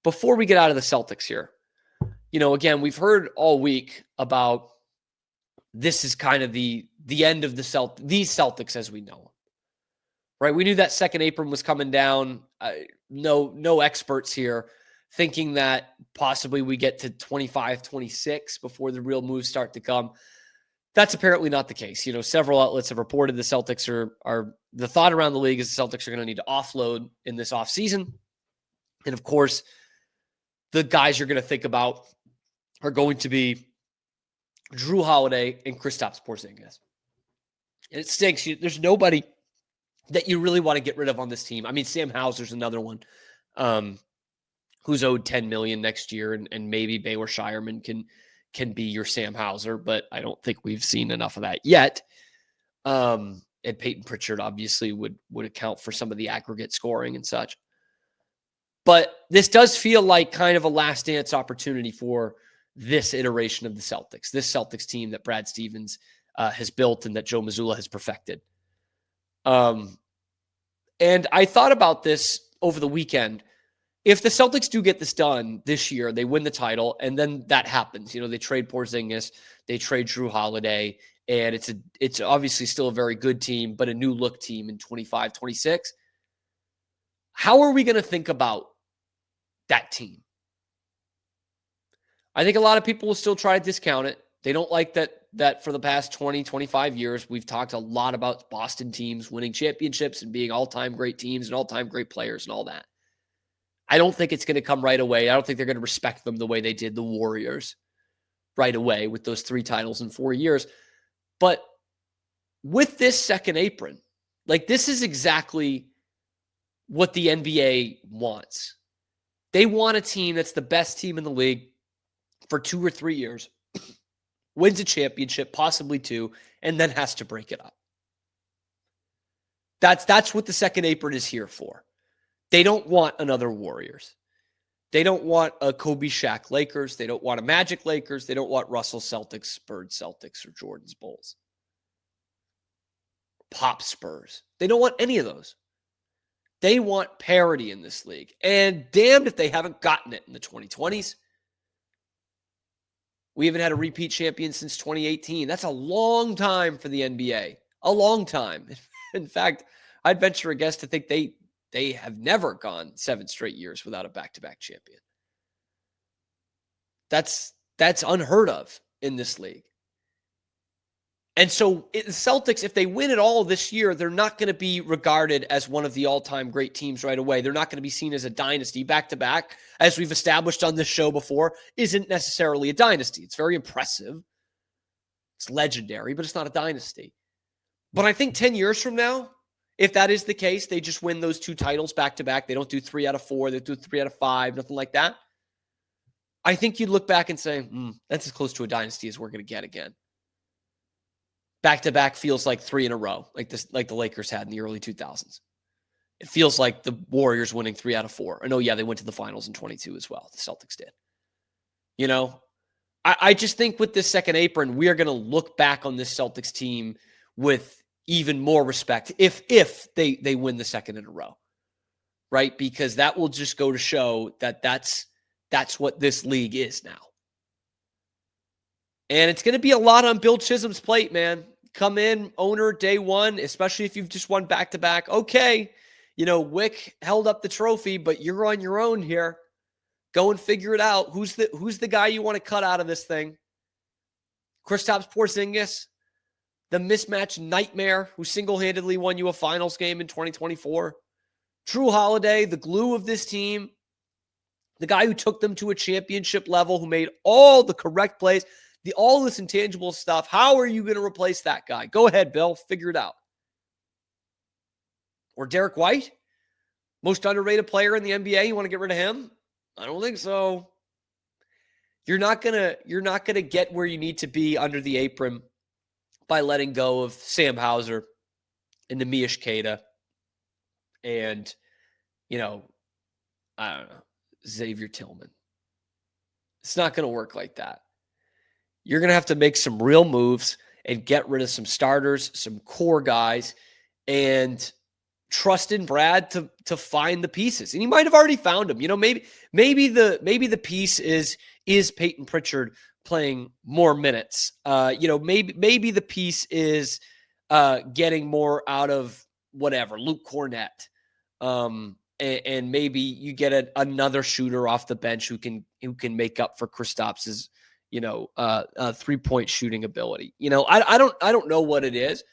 before we get out of the Celtics here, again, we've heard all week about this is kind of the end of these Celtics as we know them, right? We knew that second apron was coming down. No experts here thinking that possibly we get to 25, 26 before the real moves start to come. That's apparently not the case. Several outlets have reported the Celtics are the thought around the league is the Celtics are going to need to offload in this offseason. And of course, the guys you're going to think about are going to be Jrue Holiday and Kristaps Porzingis. And it stinks. There's nobody that you really want to get rid of on this team. I mean, Sam Hauser's another one who's owed $10 million next year, and maybe Baylor Shireman can be your Sam Hauser, but I don't think we've seen enough of that yet. And Peyton Pritchard obviously would account for some of the aggregate scoring and such. But this does feel like kind of a last dance opportunity for this iteration of the Celtics, this Celtics team that Brad Stevens has built and that Joe Mazzulla has perfected. And I thought about this over the weekend. If the Celtics do get this done this year, they win the title, and then that happens. They trade Porzingis, they trade Jrue Holiday, and it's obviously still a very good team, but a new look team in 25, 26. How are we going to think about that team? I think a lot of people will still try to discount it. They don't like that for the past 20, 25 years, we've talked a lot about Boston teams winning championships and being all-time great teams and all-time great players and all that. I don't think it's going to come right away. I don't think they're going to respect them the way they did the Warriors right away with those 3 titles in 4 years. But with this second apron, this is exactly what the NBA wants. They want a team that's the best team in the league for 2 or 3 years, wins a championship, possibly 2, and then has to break it up. That's what the second apron is here for. They don't want another Warriors. They don't want a Kobe Shaq Lakers. They don't want a Magic Lakers. They don't want Russell Celtics, Bird Celtics, or Jordan's Bulls. Pop Spurs. They don't want any of those. They want parity in this league. And damned if they haven't gotten it in the 2020s. We haven't had a repeat champion since 2018. That's a long time for the NBA. A long time. In fact, I'd venture a guess to think they have never gone 7 straight years without a back-to-back champion. That's unheard of in this league. And so the Celtics, if they win it all this year, they're not going to be regarded as one of the all-time great teams right away. They're not going to be seen as a dynasty. Back-to-back, as we've established on this show before, isn't necessarily a dynasty. It's very impressive. It's legendary, but it's not a dynasty. But I think 10 years from now, if that is the case, they just win those 2 titles back-to-back. They don't do 3 out of 4. They do 3 out of 5, nothing like that. I think you'd look back and say, that's as close to a dynasty as we're going to get again. Back-to-back feels like 3 in a row, like the Lakers had in the early 2000s. It feels like the Warriors winning 3 out of 4. I know, they went to the finals in 22 as well. The Celtics did. I just think with this second apron, we are going to look back on this Celtics team with even more respect if they win the second in a row, right? Because that will just go to show that that's what this league is now. And it's going to be a lot on Bill Chisholm's plate, man. Come in, owner, day one, especially if you've just won back-to-back. Okay, Wick held up the trophy, but you're on your own here. Go and figure it out. Who's the guy you want to cut out of this thing? Kristaps Porzingis, the mismatch nightmare who single-handedly won you a finals game in 2024. Jrue Holiday, the glue of this team. The guy who took them to a championship level, who made all the correct plays. All this intangible stuff. How are you going to replace that guy? Go ahead, Bill. Figure it out. Or Derek White? Most underrated player in the NBA. You want to get rid of him? I don't think so. You're not gonna get where you need to be under the apron by letting go of Sam Hauser and Nemish Queta and, I don't know, Xavier Tillman. It's not going to work like that. You're going to have to make some real moves and get rid of some starters, some core guys, and trust in Brad to find the pieces. And he might have already found them. Maybe the piece is Peyton Pritchard playing more minutes. Maybe the piece is getting more out of whatever, Luke Cornett. And maybe you get another shooter off the bench who can make up for Kristaps's, 3-point shooting ability. I don't know what it is,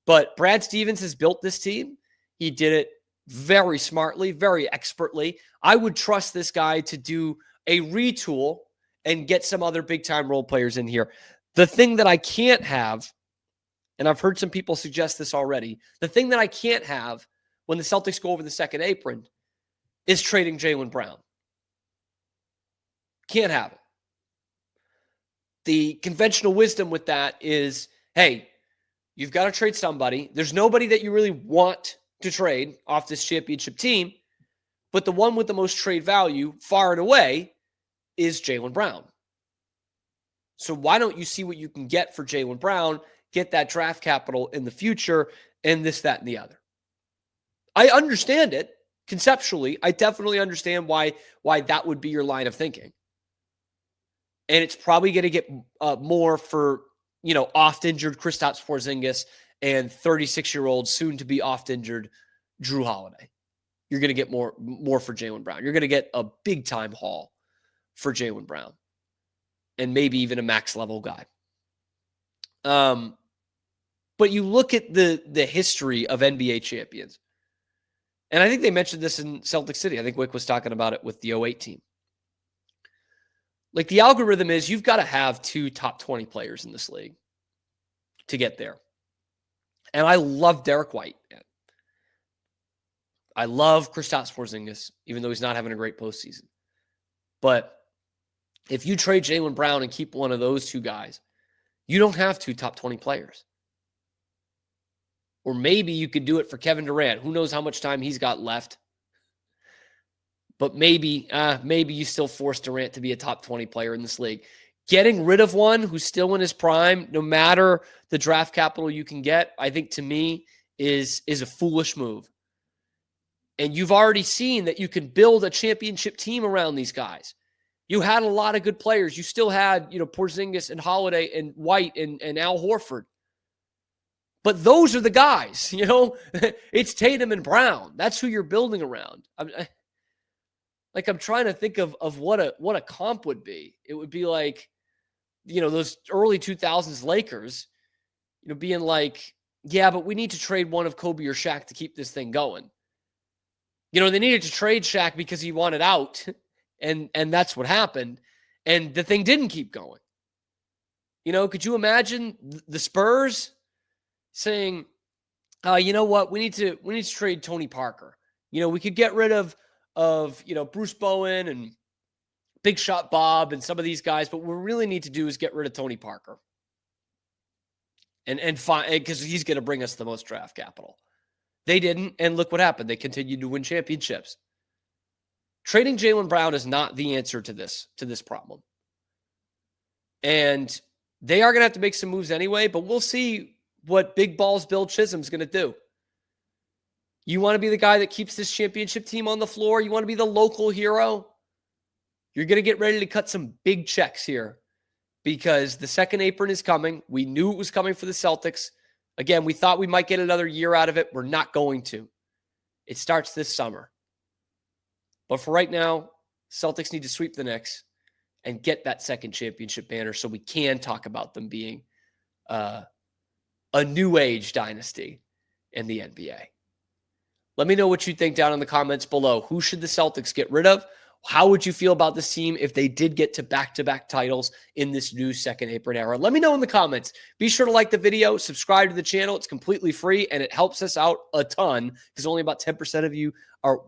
but Brad Stevens has built this team. He did it very smartly, very expertly. I would trust this guy to do a retool and get some other big-time role players in here. The thing that I can't have, and I've heard some people suggest this already, the thing that I can't have when the Celtics go over the second apron is trading Jaylen Brown. Can't have it. The conventional wisdom with that is, hey, you've got to trade somebody. There's nobody that you really want to trade off this championship team, but the one with the most trade value far and away is Jaylen Brown. So why don't you see what you can get for Jaylen Brown, get that draft capital in the future, and this, that, and the other. I understand it conceptually. I definitely understand why that would be your line of thinking. And it's probably going to get more for, oft-injured Kristaps Porzingis and 36-year-old, soon-to-be oft-injured Jrue Holiday. You're going to get more for Jaylen Brown. You're going to get a big-time haul for Jaylen Brown and maybe even a max-level guy. But you look at the history of NBA champions, and I think they mentioned this in Celtic City. I think Wick was talking about it with the 08 team. Like, the algorithm is you've got to have 2 top 20 players in this league to get there. And I love Derek White. I love Kristaps Porzingis, even though he's not having a great postseason. But if you trade Jaylen Brown and keep one of those 2 guys, you don't have 2 top 20 players. Or maybe you could do it for Kevin Durant. Who knows how much time he's got left. But maybe you still force Durant to be a top 20 player in this league. Getting rid of one who's still in his prime, no matter the draft capital you can get, I think to me is a foolish move. And you've already seen that you can build a championship team around these guys. You had a lot of good players. You still had, Porzingis and Holiday and White and Al Horford. But those are the guys, It's Tatum and Brown. That's who you're building around. I'm trying to think of what a comp would be. It would be like, those early 2000s Lakers, being like, yeah, but we need to trade one of Kobe or Shaq to keep this thing going. They needed to trade Shaq because he wanted out, and that's what happened. And the thing didn't keep going. Could you imagine the Spurs saying, you know what, we need to trade Tony Parker. We could get rid of Bruce Bowen and Big Shot Bob and some of these guys, but what we really need to do is get rid of Tony Parker. And find, because he's going to bring us the most draft capital. They didn't, and look what happened. They continued to win championships. Trading Jaylen Brown is not the answer to this problem. And they are going to have to make some moves anyway, but we'll see what Big Balls Bill Chisholm's going to do. You want to be the guy that keeps this championship team on the floor? You want to be the local hero? You're going to get ready to cut some big checks here because the second apron is coming. We knew it was coming for the Celtics. Again, we thought we might get another year out of it. We're not going to. It starts this summer. But for right now, Celtics need to sweep the Knicks and get that second championship banner so we can talk about them being a new age dynasty in the NBA. Let me know what you think down in the comments below. Who should the Celtics get rid of? How would you feel about this team if they did get to back-to-back titles in this new second apron era? Let me know in the comments. Be sure to like the video, subscribe to the channel. It's completely free, and it helps us out a ton because only about 10% of you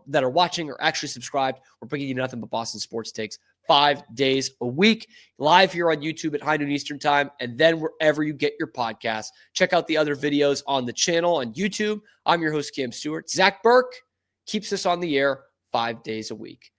that are watching are actually subscribed. We're bringing you nothing but Boston sports takes 5 days a week, live here on YouTube at high noon Eastern time, and then wherever you get your podcasts. Check out the other videos on the channel on YouTube. I'm your host, Cam Stewart. Zach Burke keeps us on the air 5 days a week.